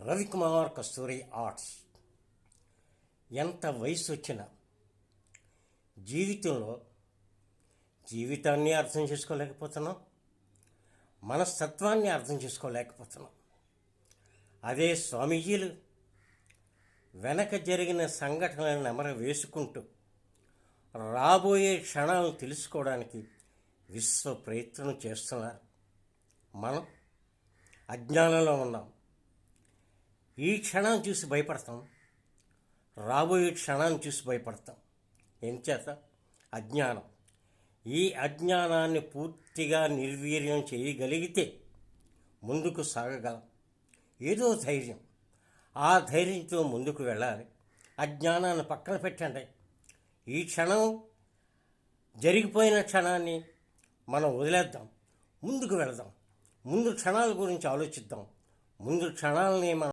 రవికుమార్ కస్తూరి arts. ఎంత వయసు వచ్చినా జీవితాన్ని అర్థం చేసుకోలేకపోతున్నాం, మనస్తత్వాన్ని అర్థం చేసుకోలేకపోతున్నాం. అదే స్వామీజీలు వెనక జరిగిన సంఘటనలను నెమర వేసుకుంటూ రాబోయే క్షణాలను తెలుసుకోవడానికి విశ్వ ప్రయత్నం చేస్తున్నారు. మనం అజ్ఞానంలో ఉన్నాం. ఈ క్షణాన్ని చూసి భయపడతాం, రాబోయే క్షణాన్ని చూసి భయపడతాం. ఎంచేత అజ్ఞానం. ఈ అజ్ఞానాన్ని పూర్తిగా నిర్వీర్యం చేయగలిగితే ముందుకు సాగగలం. ఏదో ధైర్యం, ఆ ధైర్యంతో ముందుకు వెళ్ళాలి. అజ్ఞానాన్ని పక్కన పెట్టండి. ఈ క్షణం జరిగిపోయిన క్షణాన్ని మనం వదిలేద్దాం, ముందుకు వెళదాం. ముందు క్షణాల గురించి ఆలోచిద్దాం. ముందు క్షణాలని మనం